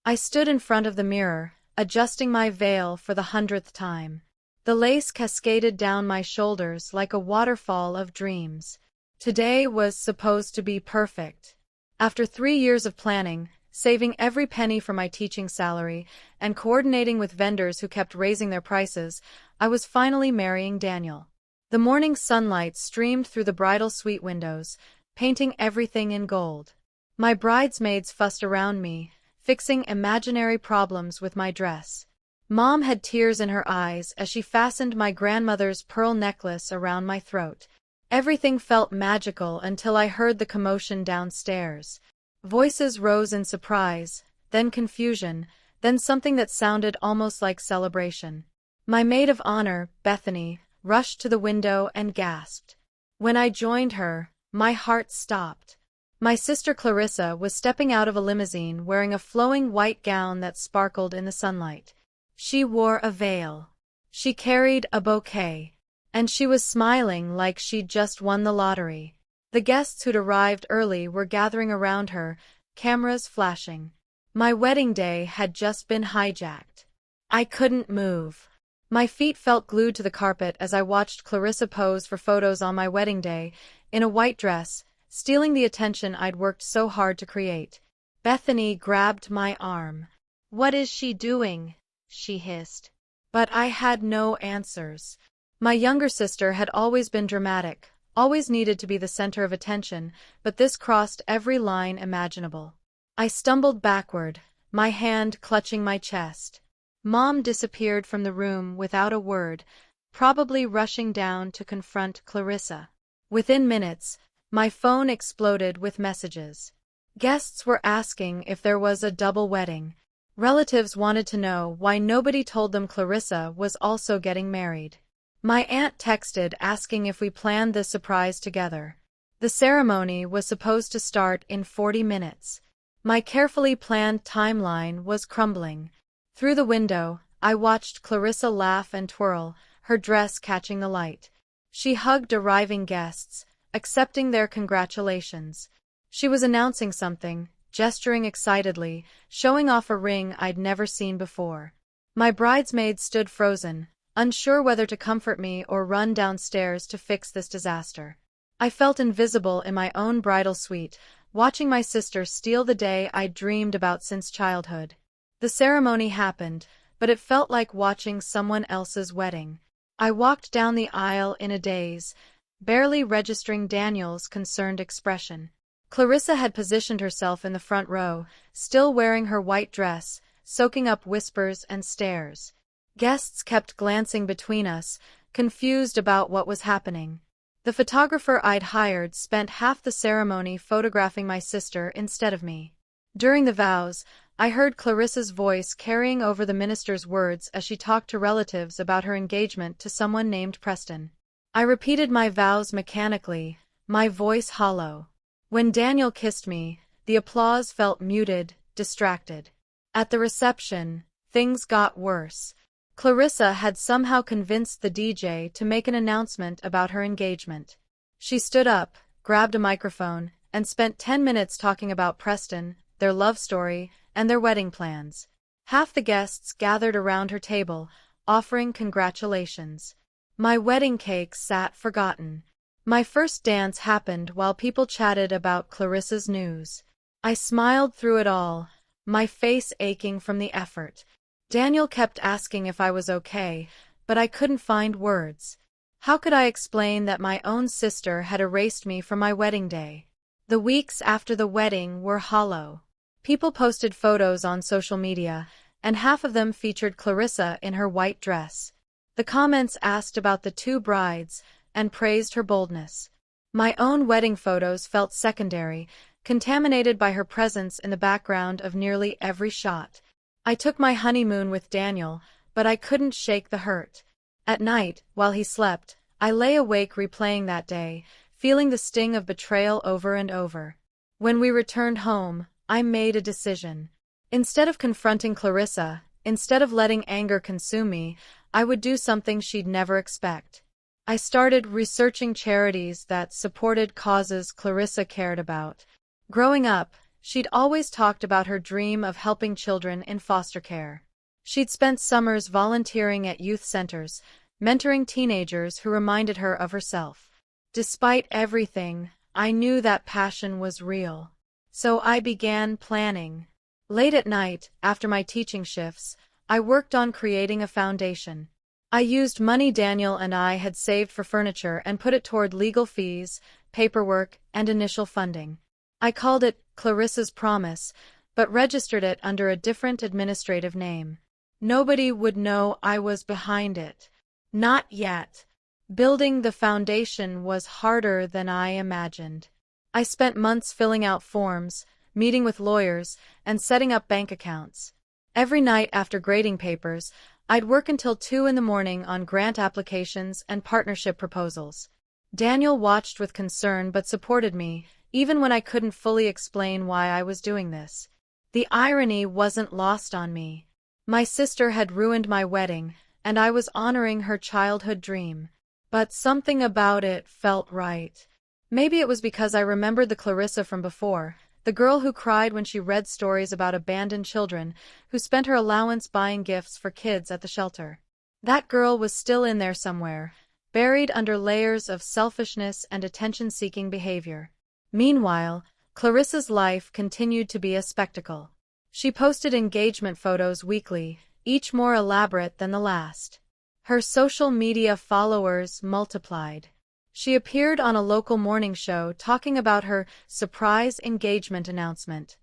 I stood in front of the mirror, adjusting my veil for the 100th time. The lace cascaded down my shoulders like a waterfall of dreams. Today was supposed to be perfect. After 3 years of planning, saving every penny for my teaching salary, and coordinating with vendors who kept raising their prices, I was finally marrying Daniel. The morning sunlight streamed through the bridal suite windows, painting everything in gold. My bridesmaids fussed around me, fixing imaginary problems with my dress. Mom had tears in her eyes as she fastened my grandmother's pearl necklace around my throat. Everything felt magical until I heard the commotion downstairs. Voices rose in surprise, then confusion, then something that sounded almost like celebration. My maid of honor, Bethany, rushed to the window and gasped. When I joined her, my heart stopped. My sister Clarissa was stepping out of a limousine wearing a flowing white gown that sparkled in the sunlight. She wore a veil. She carried a bouquet. And she was smiling like she'd just won the lottery. The guests who'd arrived early were gathering around her, cameras flashing. My wedding day had just been hijacked. I couldn't move. My feet felt glued to the carpet as I watched Clarissa pose for photos on my wedding day, in a white dress, stealing the attention I'd worked so hard to create. Bethany grabbed my arm. "What is she doing?" she hissed. But I had no answers. My younger sister had always been dramatic, always needed to be the center of attention, but this crossed every line imaginable. I stumbled backward, my hand clutching my chest. Mom disappeared from the room without a word, probably rushing down to confront Clarissa. Within minutes, my phone exploded with messages. Guests were asking if there was a double wedding. Relatives wanted to know why nobody told them Clarissa was also getting married. My aunt texted asking if we planned this surprise together. The ceremony was supposed to start in 40 minutes. My carefully planned timeline was crumbling. Through the window, I watched Clarissa laugh and twirl, her dress catching the light. She hugged arriving guests, accepting their congratulations. She was announcing something, gesturing excitedly, showing off a ring I'd never seen before. My bridesmaids stood frozen, unsure whether to comfort me or run downstairs to fix this disaster. I felt invisible in my own bridal suite, watching my sister steal the day I'd dreamed about since childhood. The ceremony happened, but it felt like watching someone else's wedding. I walked down the aisle in a daze, barely registering Daniel's concerned expression. Clarissa had positioned herself in the front row, still wearing her white dress, soaking up whispers and stares. Guests kept glancing between us, confused about what was happening. The photographer I'd hired spent half the ceremony photographing my sister instead of me. During the vows, I heard Clarissa's voice carrying over the minister's words as she talked to relatives about her engagement to someone named Preston. I repeated my vows mechanically, my voice hollow. When Daniel kissed me, the applause felt muted, distracted. At the reception, things got worse. Clarissa had somehow convinced the DJ to make an announcement about her engagement. She stood up, grabbed a microphone, and spent 10 minutes talking about Preston, their love story, and their wedding plans. Half the guests gathered around her table, offering congratulations. My wedding cake sat forgotten. My first dance happened while people chatted about Clarissa's news. I smiled through it all, my face aching from the effort. Daniel kept asking if I was okay, but I couldn't find words. How could I explain that my own sister had erased me from my wedding day? The weeks after the wedding were hollow. People posted photos on social media, and half of them featured Clarissa in her white dress. The comments asked about the two brides and praised her boldness. My own wedding photos felt secondary, contaminated by her presence in the background of nearly every shot. I took my honeymoon with Daniel, but I couldn't shake the hurt. At night, while he slept, I lay awake replaying that day, feeling the sting of betrayal over and over. When we returned home, I made a decision. Instead of confronting Clarissa, instead of letting anger consume me, I would do something she'd never expect. I started researching charities that supported causes Clarissa cared about. Growing up, She'd always talked about her dream of helping children in foster care. She'd spent summers volunteering at youth centers, mentoring teenagers who reminded her of herself. Despite everything, I knew that passion was real. So I began planning. Late at night, after my teaching shifts, I worked on creating a foundation. I used money Daniel and I had saved for furniture and put it toward legal fees, paperwork, and initial funding. I called it Clarissa's Promise, but registered it under a different administrative name. Nobody would know I was behind it. Not yet. Building the foundation was harder than I imagined. I spent months filling out forms, meeting with lawyers, and setting up bank accounts. Every night after grading papers, I'd work until 2 in the morning on grant applications and partnership proposals. Daniel watched with concern but supported me, even when I couldn't fully explain why I was doing this. The irony wasn't lost on me. My sister had ruined my wedding, and I was honoring her childhood dream. But something about it felt right. Maybe it was because I remembered the Clarissa from before, the girl who cried when she read stories about abandoned children, who spent her allowance buying gifts for kids at the shelter. That girl was still in there somewhere, buried under layers of selfishness and attention-seeking behavior. Meanwhile, Clarissa's life continued to be a spectacle. She posted engagement photos weekly, each more elaborate than the last. Her social media followers multiplied. She appeared on a local morning show talking about her surprise engagement announcement.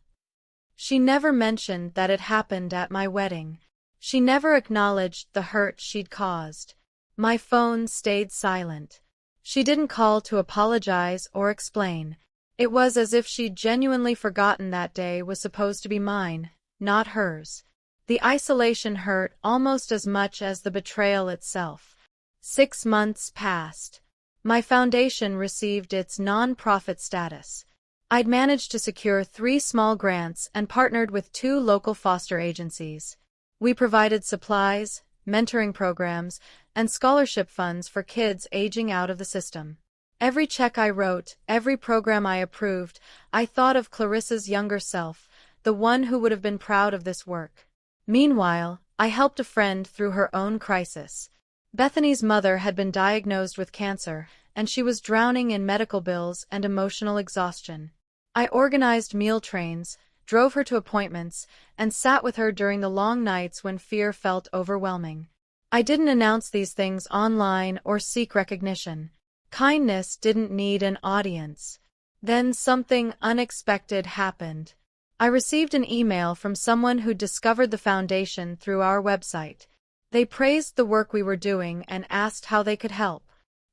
She never mentioned that it happened at my wedding. She never acknowledged the hurt she'd caused. My phone stayed silent. She didn't call to apologize or explain. It was as if she'd genuinely forgotten that day was supposed to be mine, not hers. The isolation hurt almost as much as the betrayal itself. 6 months passed. My foundation received its non-profit status. I'd managed to secure 3 small grants and partnered with 2 local foster agencies. We provided supplies, mentoring programs, and scholarship funds for kids aging out of the system. Every check I wrote, every program I approved, I thought of Clarissa's younger self, the one who would have been proud of this work. Meanwhile, I helped a friend through her own crisis. Bethany's mother had been diagnosed with cancer, and she was drowning in medical bills and emotional exhaustion. I organized meal trains, drove her to appointments, and sat with her during the long nights when fear felt overwhelming. I didn't announce these things online or seek recognition. Kindness didn't need an audience. Then something unexpected happened. I received an email from someone who discovered the foundation through our website. They praised the work we were doing and asked how they could help.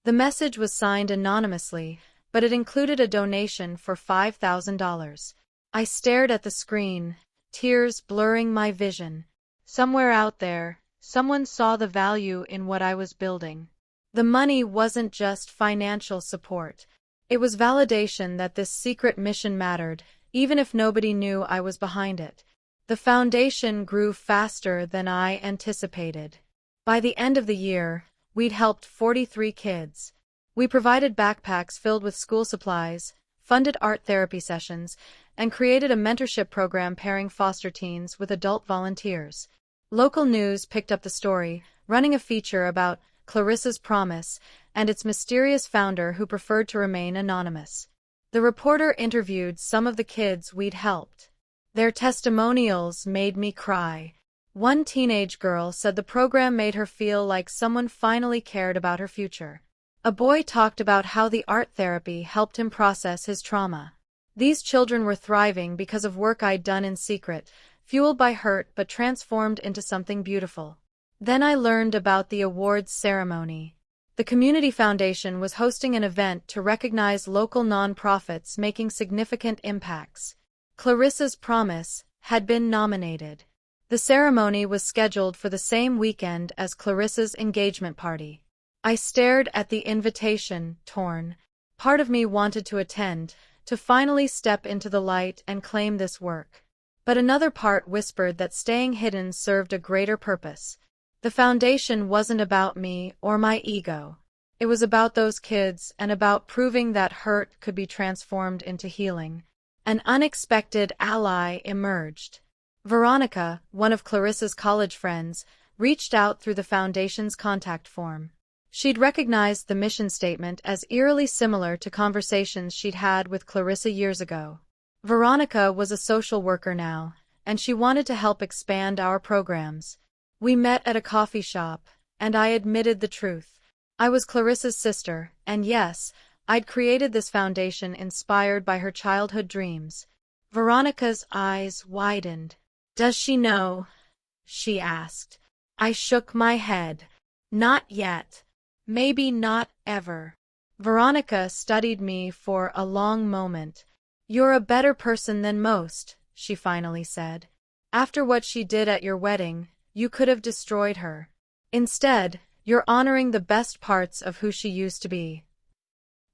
The message was signed anonymously, but it included a donation for $5,000. I stared at the screen, tears blurring my vision. Somewhere out there, someone saw the value in what I was building. The money wasn't just financial support. It was validation that this secret mission mattered, even if nobody knew I was behind it. The foundation grew faster than I anticipated. By the end of the year, we'd helped 43 kids. We provided backpacks filled with school supplies, funded art therapy sessions, and created a mentorship program pairing foster teens with adult volunteers. Local news picked up the story, running a feature about Clarissa's Promise and its mysterious founder who preferred to remain anonymous. The reporter interviewed some of the kids we'd helped. Their testimonials made me cry. One teenage girl said the program made her feel like someone finally cared about her future. A boy talked about how the art therapy helped him process his trauma. These children were thriving because of work I'd done in secret, fueled by hurt but transformed into something beautiful. Then I learned about the awards ceremony. The Community Foundation was hosting an event to recognize local nonprofits making significant impacts. Clarissa's Promise had been nominated. The ceremony was scheduled for the same weekend as Clarissa's engagement party. I stared at the invitation, torn. Part of me wanted to attend, to finally step into the light and claim this work. But another part whispered that staying hidden served a greater purpose. The foundation wasn't about me or my ego. It was about those kids and about proving that hurt could be transformed into healing. An unexpected ally emerged. Veronica, one of Clarissa's college friends, reached out through the Foundation's contact form. She'd recognized the mission statement as eerily similar to conversations she'd had with Clarissa years ago. Veronica was a social worker now, and she wanted to help expand our programs. We met at a coffee shop, and I admitted the truth. I was Clarissa's sister, and yes, I'd created this foundation inspired by her childhood dreams. Veronica's eyes widened. "Does she know?" she asked. I shook my head. "Not yet. Maybe not ever." Veronica studied me for a long moment. "You're a better person than most," she finally said. "After what she did at your wedding, you could have destroyed her. Instead, you're honoring the best parts of who she used to be."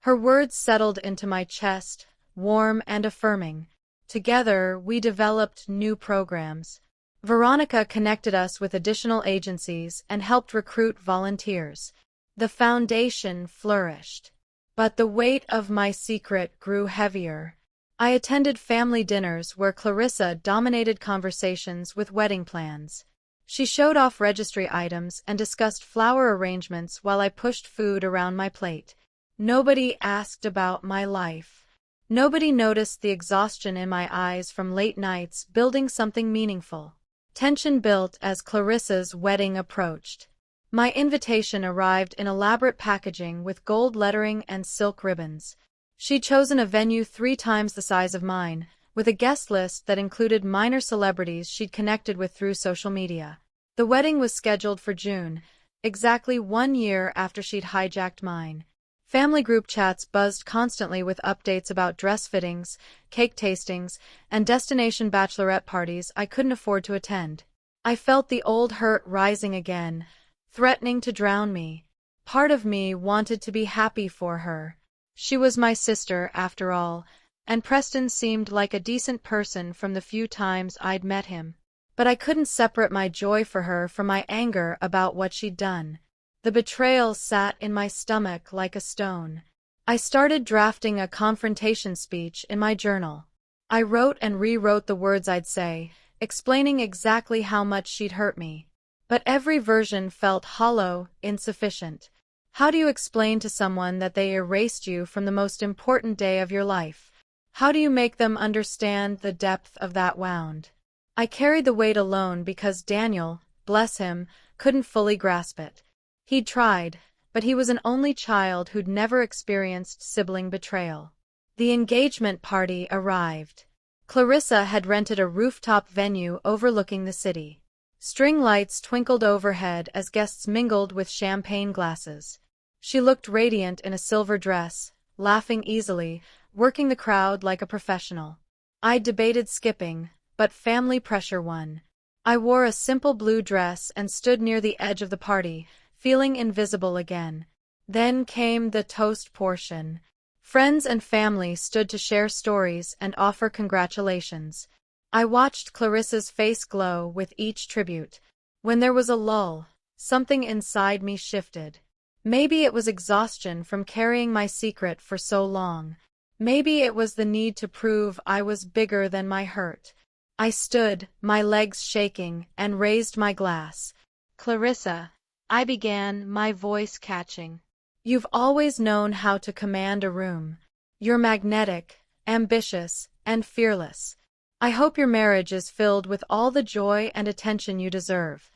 Her words settled into my chest, warm and affirming. Together, we developed new programs. Veronica connected us with additional agencies and helped recruit volunteers. The foundation flourished. But the weight of my secret grew heavier. I attended family dinners where Clarissa dominated conversations with wedding plans. She showed off registry items and discussed flower arrangements while I pushed food around my plate. Nobody asked about my life. Nobody noticed the exhaustion in my eyes from late nights building something meaningful. Tension built as Clarissa's wedding approached. My invitation arrived in elaborate packaging with gold lettering and silk ribbons. She'd chosen a venue 3 times the size of mine, with a guest list that included minor celebrities she'd connected with through social media. The wedding was scheduled for June, exactly 1 year after she'd hijacked mine. Family group chats buzzed constantly with updates about dress fittings, cake tastings, and destination bachelorette parties I couldn't afford to attend. I felt the old hurt rising again, threatening to drown me. Part of me wanted to be happy for her. She was my sister, after all, and Preston seemed like a decent person from the few times I'd met him. But I couldn't separate my joy for her from my anger about what she'd done. The betrayal sat in my stomach like a stone. I started drafting a confrontation speech in my journal. I wrote and rewrote the words I'd say, explaining exactly how much she'd hurt me. But every version felt hollow, insufficient. How do you explain to someone that they erased you from the most important day of your life? How do you make them understand the depth of that wound? I carried the weight alone because Daniel, bless him, couldn't fully grasp it. He'd tried, but he was an only child who'd never experienced sibling betrayal. The engagement party arrived. Clarissa had rented a rooftop venue overlooking the city. String lights twinkled overhead as guests mingled with champagne glasses. She looked radiant in a silver dress, laughing easily, working the crowd like a professional. I debated skipping, but family pressure won. I wore a simple blue dress and stood near the edge of the party, feeling invisible again. Then came the toast portion. Friends and family stood to share stories and offer congratulations. I watched Clarissa's face glow with each tribute. When there was a lull, something inside me shifted. Maybe it was exhaustion from carrying my secret for so long. Maybe it was the need to prove I was bigger than my hurt. I stood, my legs shaking, and raised my glass. "Clarissa," I began, my voice catching. "You've always known how to command a room. You're magnetic, ambitious, and fearless. I hope your marriage is filled with all the joy and attention you deserve."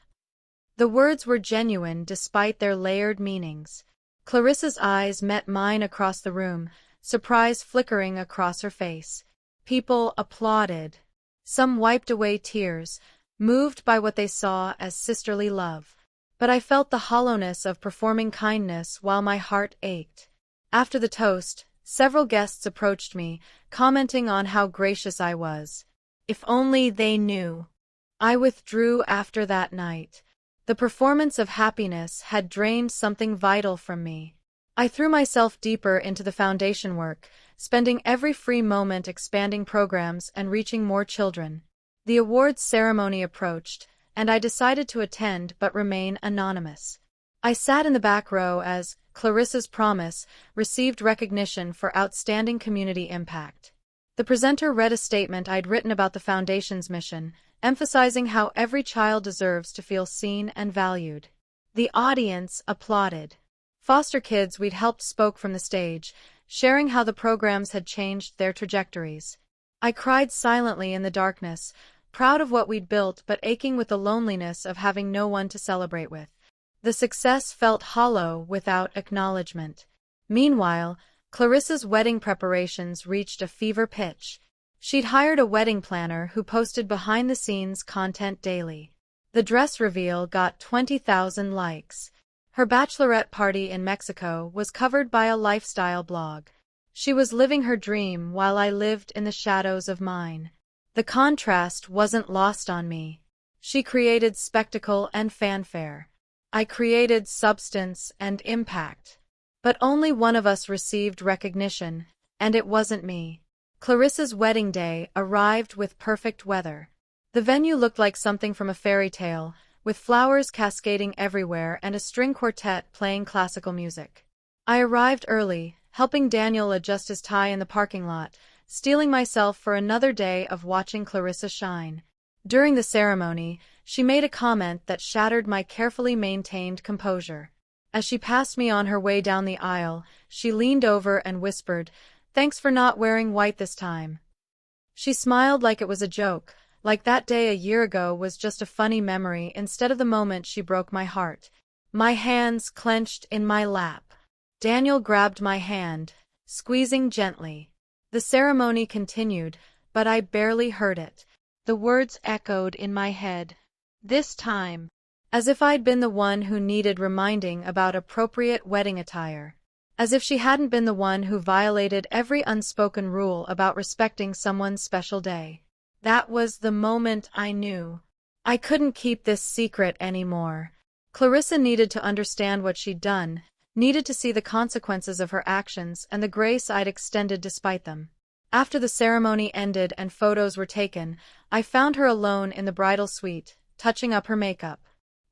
The words were genuine despite their layered meanings. Clarissa's eyes met mine across the room, surprise flickering across her face. People applauded. Some wiped away tears, moved by what they saw as sisterly love. But I felt the hollowness of performing kindness while my heart ached. After the toast, several guests approached me, commenting on how gracious I was. If only they knew. I withdrew after that night. The performance of happiness had drained something vital from me. I threw myself deeper into the foundation work, spending every free moment expanding programs and reaching more children. The awards ceremony approached, and I decided to attend but remain anonymous. I sat in the back row as Clarissa's Promise received recognition for outstanding community impact. The presenter read a statement I'd written about the Foundation's mission, emphasizing how every child deserves to feel seen and valued. The audience applauded. Foster kids we'd helped spoke from the stage, sharing how the programs had changed their trajectories. I cried silently in the darkness, proud of what we'd built but aching with the loneliness of having no one to celebrate with. The success felt hollow without acknowledgement. Meanwhile, Clarissa's wedding preparations reached a fever pitch. She'd hired a wedding planner who posted behind-the-scenes content daily. The dress reveal got 20,000 likes. Her bachelorette party in Mexico was covered by a lifestyle blog. She was living her dream while I lived in the shadows of mine. The contrast wasn't lost on me. She created spectacle and fanfare. I created substance and impact. But only one of us received recognition, and it wasn't me. Clarissa's wedding day arrived with perfect weather. The venue looked like something from a fairy tale, with flowers cascading everywhere and a string quartet playing classical music. I arrived early, helping Daniel adjust his tie in the parking lot, steeling myself for another day of watching Clarissa shine. During the ceremony, she made a comment that shattered my carefully maintained composure. As she passed me on her way down the aisle, she leaned over and whispered, "Thanks for not wearing white this time." She smiled like it was a joke, like that day a year ago was just a funny memory instead of the moment she broke my heart. My hands clenched in my lap. Daniel grabbed my hand, squeezing gently. The ceremony continued, but I barely heard it. The words echoed in my head. This time. As if I'd been the one who needed reminding about appropriate wedding attire. As if she hadn't been the one who violated every unspoken rule about respecting someone's special day. That was the moment I knew. I couldn't keep this secret anymore. Clarissa needed to understand what she'd done, needed to see the consequences of her actions and the grace I'd extended despite them. After the ceremony ended and photos were taken, I found her alone in the bridal suite, touching up her makeup.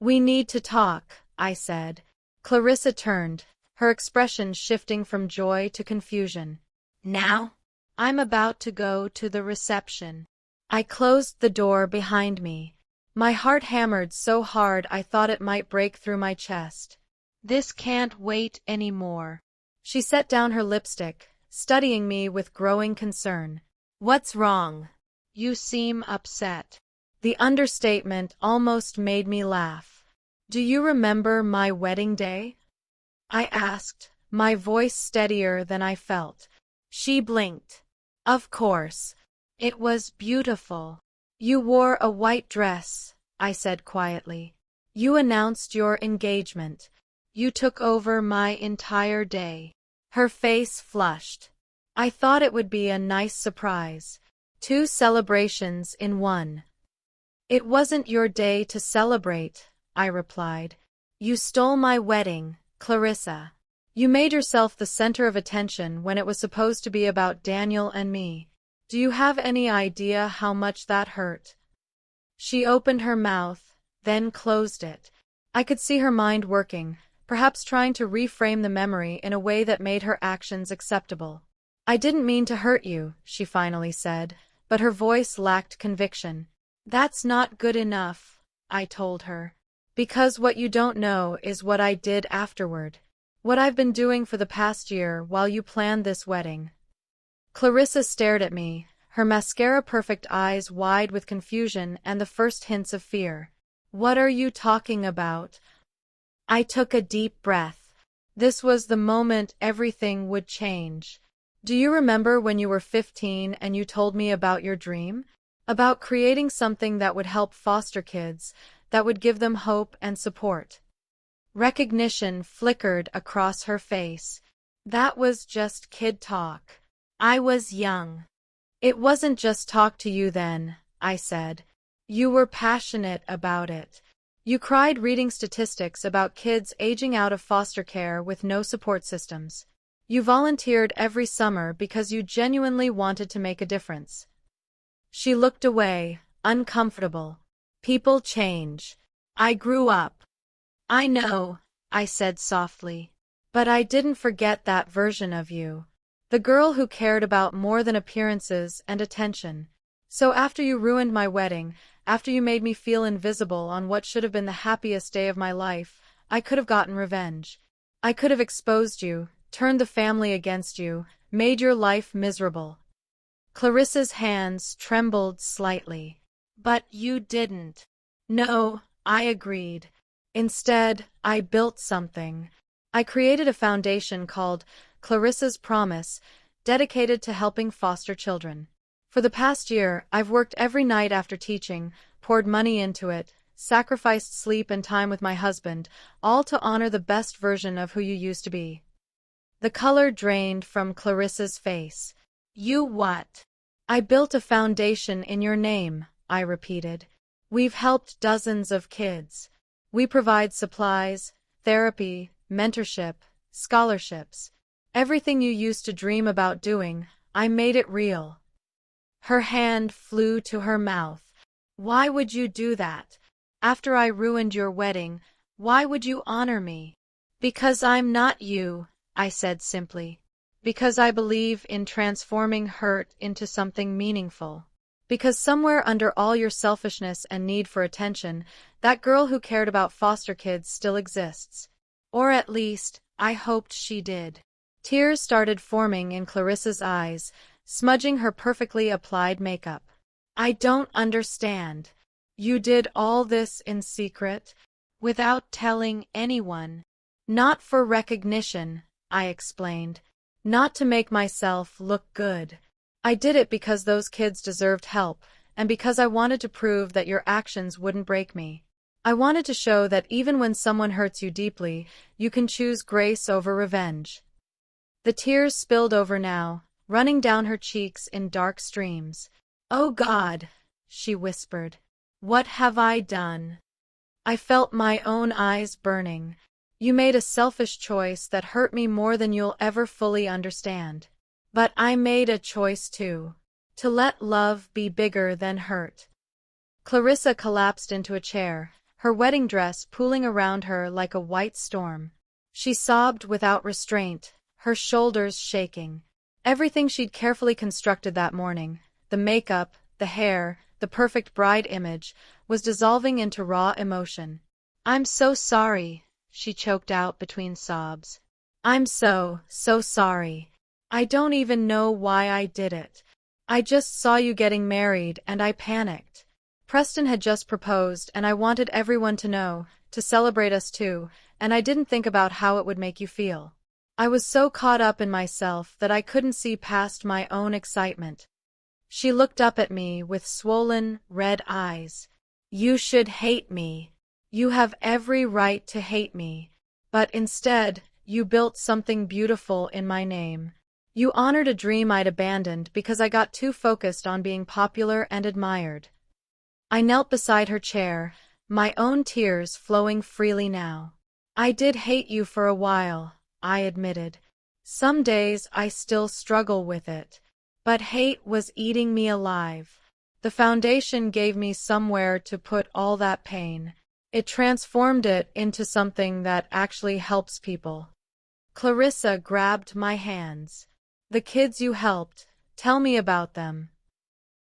"We need to talk," I said. Clarissa turned, her expression shifting from joy to confusion. "Now? I'm about to go to the reception." I closed the door behind me. My heart hammered so hard I thought it might break through my chest. "This can't wait anymore." She set down her lipstick, studying me with growing concern. "What's wrong? You seem upset." The understatement almost made me laugh. "Do you remember my wedding day?" I asked, my voice steadier than I felt. She blinked. "Of course. It was beautiful. You wore a white dress," I said quietly. "You announced your engagement. You took over my entire day." Her face flushed. "I thought it would be a nice surprise. 2 celebrations in one." "It wasn't your day to celebrate," I replied. "You stole my wedding, Clarissa. You made yourself the center of attention when it was supposed to be about Daniel and me. Do you have any idea how much that hurt?" She opened her mouth, then closed it. I could see her mind working, perhaps trying to reframe the memory in a way that made her actions acceptable. "I didn't mean to hurt you," she finally said, but her voice lacked conviction. "That's not good enough," I told her. "Because what you don't know is what I did afterward. What I've been doing for the past year while you planned this wedding." Clarissa stared at me, her mascara-perfect eyes wide with confusion and the first hints of fear. "What are you talking about?" I took a deep breath. This was the moment everything would change. "Do you remember when you were 15 and you told me about your dream? About creating something that would help foster kids, that would give them hope and support?" Recognition flickered across her face. "That was just kid talk. I was young." "It wasn't just talk to you then," I said. "You were passionate about it. You cried reading statistics about kids aging out of foster care with no support systems. You volunteered every summer because you genuinely wanted to make a difference." She looked away, uncomfortable. "People change. I grew up." "I know," I said softly. "But I didn't forget that version of you." The girl who cared about more than appearances and attention. So after you ruined my wedding, after you made me feel invisible on what should have been the happiest day of my life, I could have gotten revenge. I could have exposed you, turned the family against you, made your life miserable. Clarissa's hands trembled slightly. But you didn't. No, I agreed. Instead, I built something. I created a foundation called Clarissa's Promise, dedicated to helping foster children. For the past year, I've worked every night after teaching, poured money into it, sacrificed sleep and time with my husband, all to honor the best version of who you used to be. The color drained from Clarissa's face. You what? I built a foundation in your name, I repeated. We've helped dozens of kids. We provide supplies, therapy, mentorship, scholarships. Everything you used to dream about doing, I made it real. Her hand flew to her mouth. Why would you do that? After I ruined your wedding, why would you honor me? Because I'm not you, I said simply. Because I believe in transforming hurt into something meaningful. Because somewhere under all your selfishness and need for attention, that girl who cared about foster kids still exists. Or at least, I hoped she did. Tears started forming in Clarissa's eyes, smudging her perfectly applied makeup. I don't understand. You did all this in secret, without telling anyone. Not for recognition, I explained. Not to make myself look good. I did it because those kids deserved help, and because I wanted to prove that your actions wouldn't break me. I wanted to show that even when someone hurts you deeply, you can choose grace over revenge. The tears spilled over now, running down her cheeks in dark streams. Oh God, she whispered. What have I done? I felt my own eyes burning. You made a selfish choice that hurt me more than you'll ever fully understand. But I made a choice too. To let love be bigger than hurt. Clarissa collapsed into a chair, her wedding dress pooling around her like a white storm. She sobbed without restraint, her shoulders shaking. Everything she'd carefully constructed that morning, the makeup, the hair, the perfect bride image, was dissolving into raw emotion. I'm so sorry, she choked out between sobs. I'm so sorry. I don't even know why I did it. I just saw you getting married and I panicked. Preston had just proposed and I wanted everyone to know, to celebrate us too, and I didn't think about how it would make you feel. I was so caught up in myself that I couldn't see past my own excitement. She looked up at me with swollen, red eyes. You should hate me. You have every right to hate me. But instead, you built something beautiful in my name. You honored a dream I'd abandoned because I got too focused on being popular and admired. I knelt beside her chair, my own tears flowing freely now. I did hate you for a while, I admitted. Some days I still struggle with it. But hate was eating me alive. The foundation gave me somewhere to put all that pain. It transformed it into something that actually helps people. Clarissa grabbed my hands. The kids you helped, tell me about them.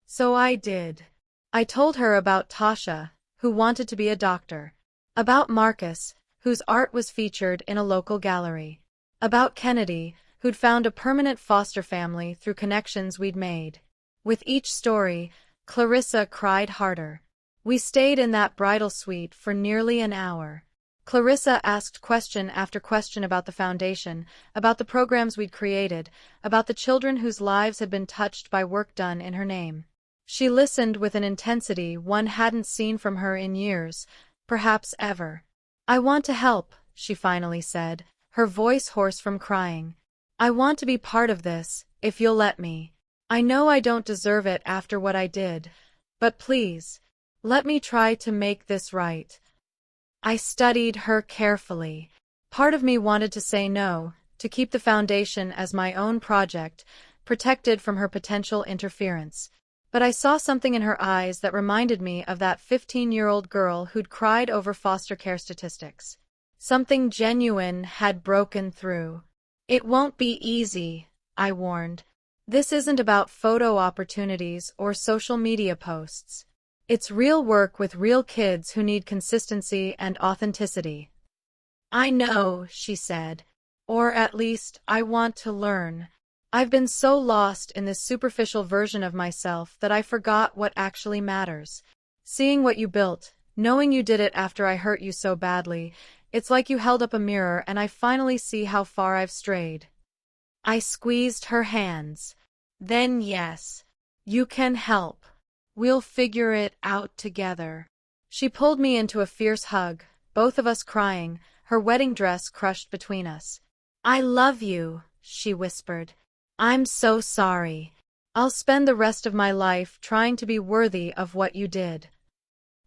So I did. I told her about Tasha, who wanted to be a doctor. About Marcus, whose art was featured in a local gallery. About Kennedy, who'd found a permanent foster family through connections we'd made. With each story, Clarissa cried harder. We stayed in that bridal suite for nearly an hour. Clarissa asked question after question about the foundation, about the programs we'd created, about the children whose lives had been touched by work done in her name. She listened with an intensity one hadn't seen from her in years, perhaps ever. I want to help, she finally said, her voice hoarse from crying. I want to be part of this, if you'll let me. I know I don't deserve it after what I did, but please, let me try to make this right. I studied her carefully. Part of me wanted to say no, to keep the foundation as my own project, protected from her potential interference. But I saw something in her eyes that reminded me of that 15-year-old girl who'd cried over foster care statistics. Something genuine had broken through. It won't be easy, I warned. This isn't about photo opportunities or social media posts. It's real work with real kids who need consistency and authenticity. I know, she said. Or at least, I want to learn. I've been so lost in this superficial version of myself that I forgot what actually matters. Seeing what you built, knowing you did it after I hurt you so badly, it's like you held up a mirror and I finally see how far I've strayed. I squeezed her hands. Then yes, you can help. We'll figure it out together. She pulled me into a fierce hug, both of us crying, her wedding dress crushed between us. I love you, she whispered. I'm so sorry. I'll spend the rest of my life trying to be worthy of what you did.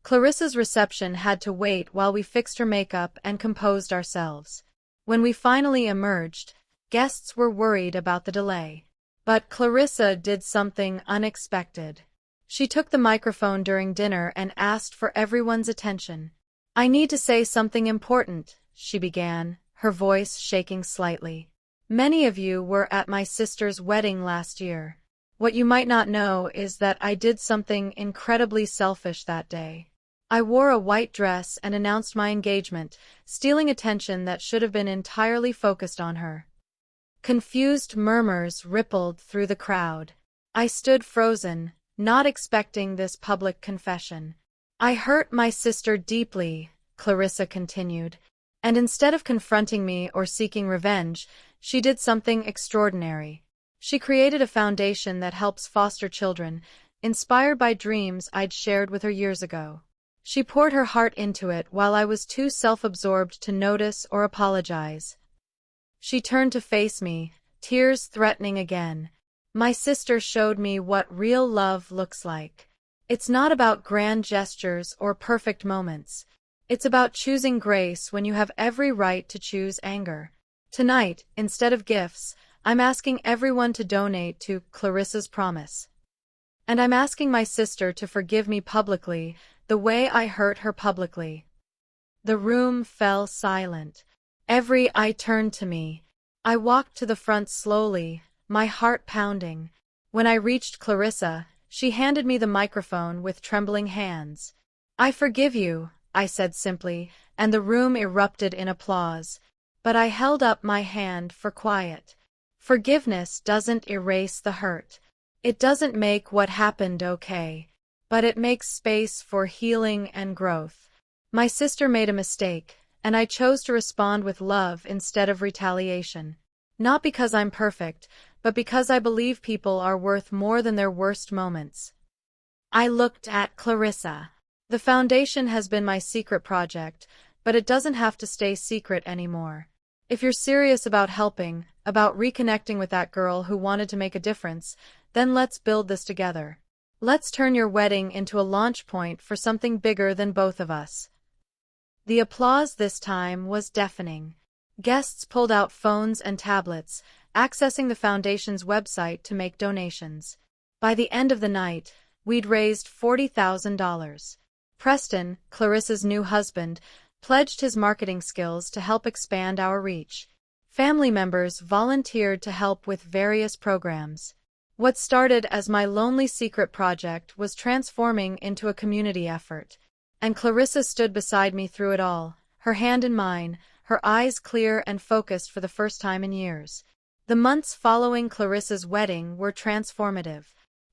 Clarissa's reception had to wait while we fixed her makeup and composed ourselves. When we finally emerged, guests were worried about the delay. But Clarissa did something unexpected. She took the microphone during dinner and asked for everyone's attention. I need to say something important, she began, her voice shaking slightly. Many of you were at my sister's wedding last year. What you might not know is that I did something incredibly selfish that day. I wore a white dress and announced my engagement, stealing attention that should have been entirely focused on her. Confused murmurs rippled through the crowd. I stood frozen, not expecting this public confession. I hurt my sister deeply, Clarissa continued, and instead of confronting me or seeking revenge, she did something extraordinary. She created a foundation that helps foster children, inspired by dreams I'd shared with her years ago. She poured her heart into it while I was too self-absorbed to notice or apologize. She turned to face me, tears threatening again. My sister showed me what real love looks like. It's not about grand gestures or perfect moments. It's about choosing grace when you have every right to choose anger. Tonight, instead of gifts, I'm asking everyone to donate to Clarissa's Promise. And I'm asking my sister to forgive me publicly, the way I hurt her publicly. The room fell silent. Every eye turned to me. I walked to the front slowly, my heart pounding. When I reached Clarissa, she handed me the microphone with trembling hands. I forgive you, I said simply, and the room erupted in applause. But I held up my hand for quiet. Forgiveness doesn't erase the hurt. It doesn't make what happened okay. But it makes space for healing and growth. My sister made a mistake, and I chose to respond with love instead of retaliation. Not because I'm perfect, but because I believe people are worth more than their worst moments. I looked at Clarissa. The foundation has been my secret project, but it doesn't have to stay secret anymore. If you're serious about helping, about reconnecting with that girl who wanted to make a difference, then let's build this together. Let's turn your wedding into a launch point for something bigger than both of us. The applause this time was deafening. Guests pulled out phones and tablets, accessing the foundation's website to make donations. By the end of the night, we'd raised $40,000. Preston, Clarissa's new husband, pledged his marketing skills to help expand our reach. Family members volunteered to help with various programs. What started as my lonely secret project was transforming into a community effort. And Clarissa stood beside me through it all, her hand in mine, her eyes clear and focused for the first time in years. The months following Clarissa's wedding were transformative.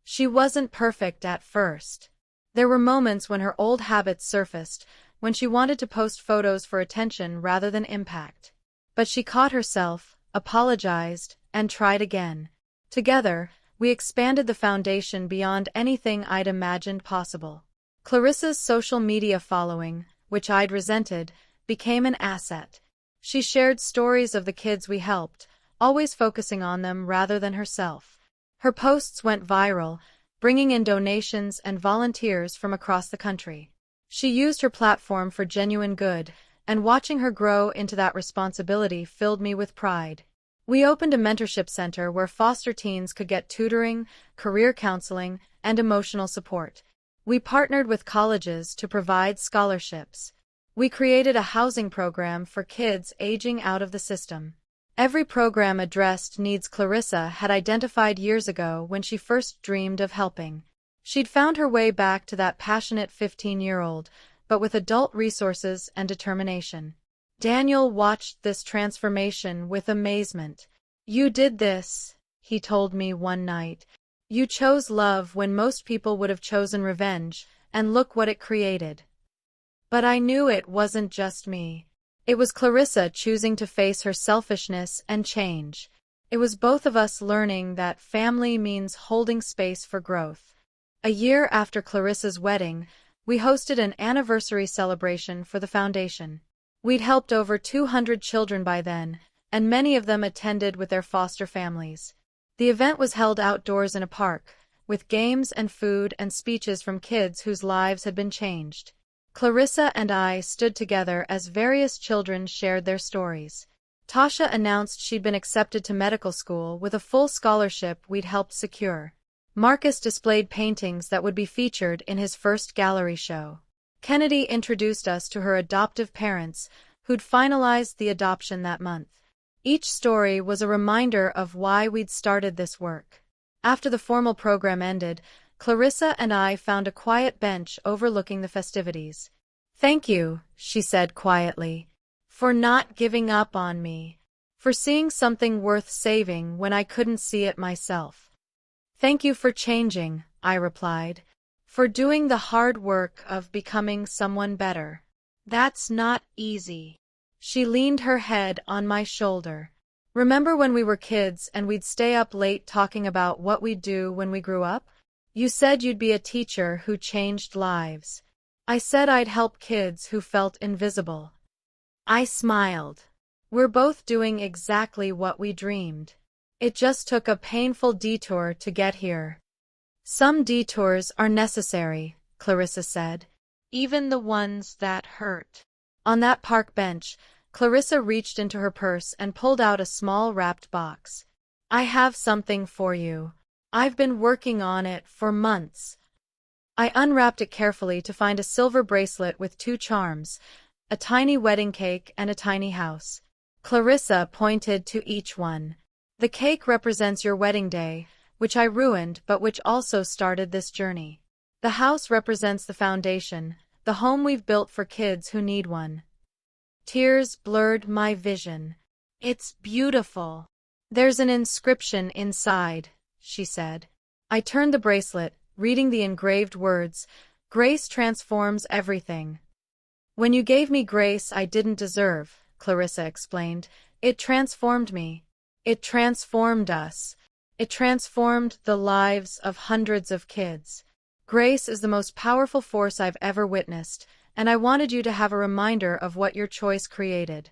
She wasn't perfect at first. There were moments when her old habits surfaced, when she wanted to post photos for attention rather than impact. But she caught herself, apologized, and tried again. Together, we expanded the foundation beyond anything I'd imagined possible. Clarissa's social media following, which I'd resented, became an asset. She shared stories of the kids we helped, always focusing on them rather than herself. Her posts went viral, bringing in donations and volunteers from across the country. She used her platform for genuine good, and watching her grow into that responsibility filled me with pride. We opened a mentorship center where foster teens could get tutoring, career counseling, and emotional support. We partnered with colleges to provide scholarships. We created a housing program for kids aging out of the system. Every program addressed needs Clarissa had identified years ago when she first dreamed of helping. She'd found her way back to that passionate 15-year-old, but with adult resources and determination. Daniel watched this transformation with amazement. "You did this," he told me one night. "You chose love when most people would have chosen revenge, and look what it created." But I knew it wasn't just me. It was Clarissa choosing to face her selfishness and change. It was both of us learning that family means holding space for growth. A year after Clarissa's wedding, we hosted an anniversary celebration for the foundation. We'd helped over 200 children by then, and many of them attended with their foster families. The event was held outdoors in a park, with games and food and speeches from kids whose lives had been changed. Clarissa and I stood together as various children shared their stories. Tasha announced she'd been accepted to medical school with a full scholarship we'd helped secure. Marcus displayed paintings that would be featured in his first gallery show. Kennedy introduced us to her adoptive parents, who'd finalized the adoption that month. Each story was a reminder of why we'd started this work. After the formal program ended, Clarissa and I found a quiet bench overlooking the festivities. "Thank you," she said quietly, "for not giving up on me, for seeing something worth saving when I couldn't see it myself." "Thank you for changing," I replied, "for doing the hard work of becoming someone better. That's not easy." She leaned her head on my shoulder. "Remember when we were kids and we'd stay up late talking about what we'd do when we grew up? You said you'd be a teacher who changed lives. I said I'd help kids who felt invisible." I smiled. "We're both doing exactly what we dreamed. It just took a painful detour to get here." "Some detours are necessary," Clarissa said. "Even the ones that hurt." On that park bench, Clarissa reached into her purse and pulled out a small wrapped box. "I have something for you. I've been working on it for months." I unwrapped it carefully to find a silver bracelet with 2 charms, a tiny wedding cake and a tiny house. Clarissa pointed to each one. "The cake represents your wedding day, which I ruined but which also started this journey. The house represents the foundation, the home we've built for kids who need one." Tears blurred my vision. "It's beautiful. There's an inscription inside," she said. I turned the bracelet, reading the engraved words, "Grace transforms everything." "When you gave me grace I didn't deserve," Clarissa explained, "it transformed me. It transformed us. It transformed the lives of hundreds of kids. Grace is the most powerful force I've ever witnessed, and I wanted you to have a reminder of what your choice created."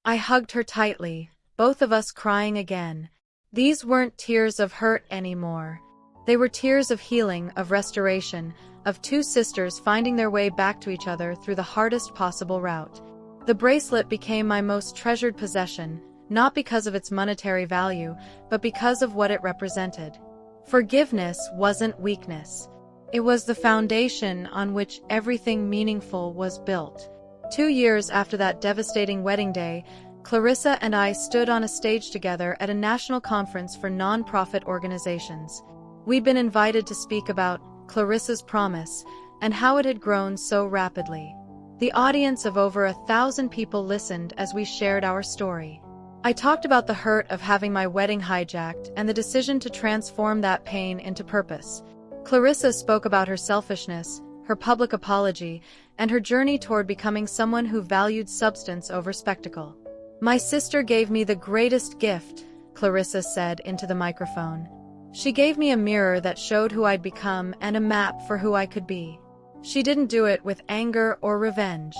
I hugged her tightly, both of us crying again. These weren't tears of hurt anymore. They were tears of healing, of restoration, of 2 sisters finding their way back to each other through the hardest possible route. The bracelet became my most treasured possession, not because of its monetary value, but because of what it represented. Forgiveness wasn't weakness. It was the foundation on which everything meaningful was built. 2 years after that devastating wedding day, Clarissa and I stood on a stage together at a national conference for non-profit organizations. We'd been invited to speak about Clarissa's promise and how it had grown so rapidly. The audience of over 1,000 people listened as we shared our story. I talked about the hurt of having my wedding hijacked and the decision to transform that pain into purpose. Clarissa spoke about her selfishness, her public apology, and her journey toward becoming someone who valued substance over spectacle. "My sister gave me the greatest gift," Clarissa said into the microphone. "She gave me a mirror that showed who I'd become and a map for who I could be. She didn't do it with anger or revenge.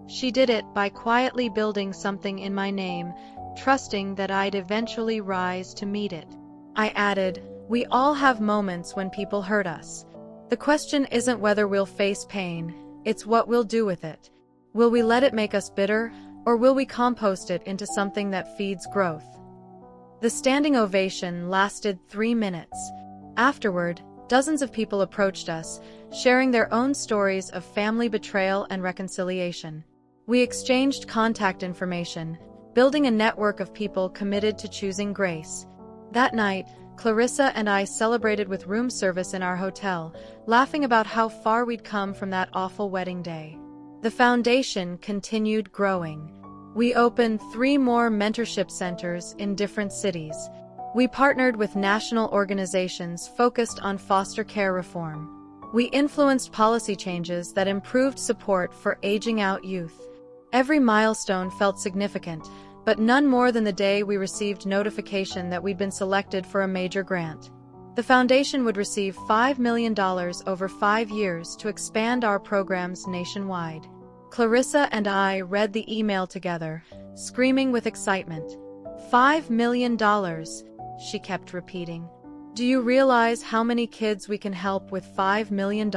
She did it by quietly building something in my name, trusting that I'd eventually rise to meet it." I added, "We all have moments when people hurt us. The question isn't whether we'll face pain, it's what we'll do with it. Will we let it make us bitter, or will we compost it into something that feeds growth?" The standing ovation lasted 3 minutes. Afterward, dozens of people approached us, sharing their own stories of family betrayal and reconciliation. We exchanged contact information, building a network of people committed to choosing grace. That night, Clarissa and I celebrated with room service in our hotel, laughing about how far we'd come from that awful wedding day. The foundation continued growing. We opened 3 more mentorship centers in different cities. We partnered with national organizations focused on foster care reform. We influenced policy changes that improved support for aging-out youth. Every milestone felt significant, but none more than the day we received notification that we'd been selected for a major grant. The foundation would receive $5 million over 5 years to expand our programs nationwide. Clarissa and I read the email together, screaming with excitement. $5 million, she kept repeating. Do you realize how many kids we can help with $5 million?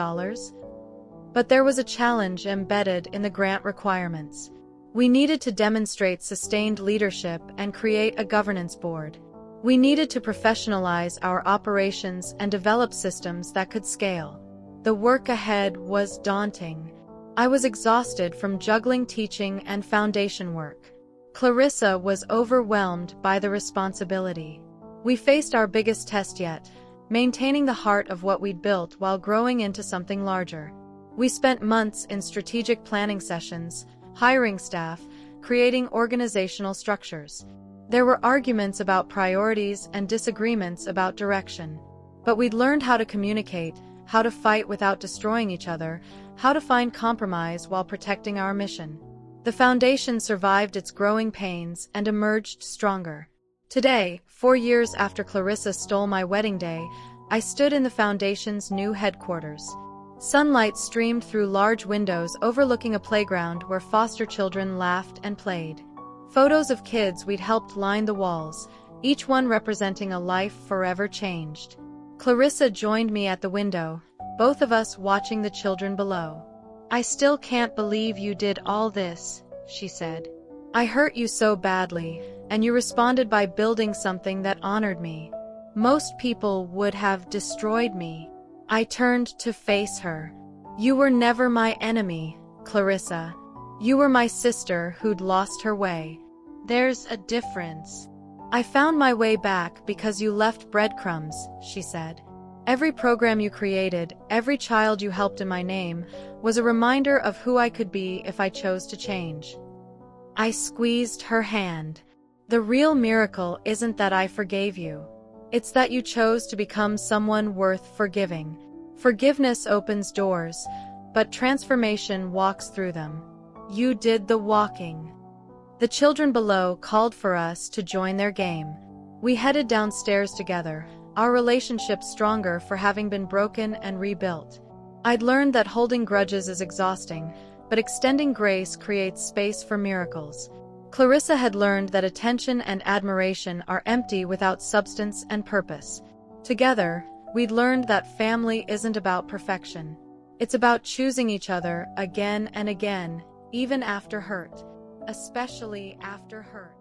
But there was a challenge embedded in the grant requirements. We needed to demonstrate sustained leadership and create a governance board. We needed to professionalize our operations and develop systems that could scale. The work ahead was daunting. I was exhausted from juggling teaching and foundation work. Clarissa was overwhelmed by the responsibility. We faced our biggest test yet, maintaining the heart of what we'd built while growing into something larger. We spent months in strategic planning sessions, hiring staff, creating organizational structures. There were arguments about priorities and disagreements about direction. But we'd learned how to communicate, how to fight without destroying each other, how to find compromise while protecting our mission. The foundation survived its growing pains and emerged stronger. Today, 4 years after Clarissa stole my wedding day, I stood in the foundation's new headquarters. Sunlight streamed through large windows overlooking a playground where foster children laughed and played. Photos of kids we'd helped line the walls, each one representing a life forever changed. Clarissa joined me at the window, both of us watching the children below. I still can't believe you did all this, she said. I hurt you so badly, and you responded by building something that honored me. Most people would have destroyed me. I turned to face her. You were never my enemy, Clarissa. You were my sister who'd lost her way. There's a difference. I found my way back because you left breadcrumbs, she said. Every program you created, every child you helped in my name, was a reminder of who I could be if I chose to change. I squeezed her hand. The real miracle isn't that I forgave you. It's that you chose to become someone worth forgiving. Forgiveness opens doors, but transformation walks through them. You did the walking. The children below called for us to join their game. We headed downstairs together, our relationship stronger for having been broken and rebuilt. I'd learned that holding grudges is exhausting, but extending grace creates space for miracles. Clarissa had learned that attention and admiration are empty without substance and purpose. Together, we'd learned that family isn't about perfection. It's about choosing each other again and again, even after hurt. Especially after hurt.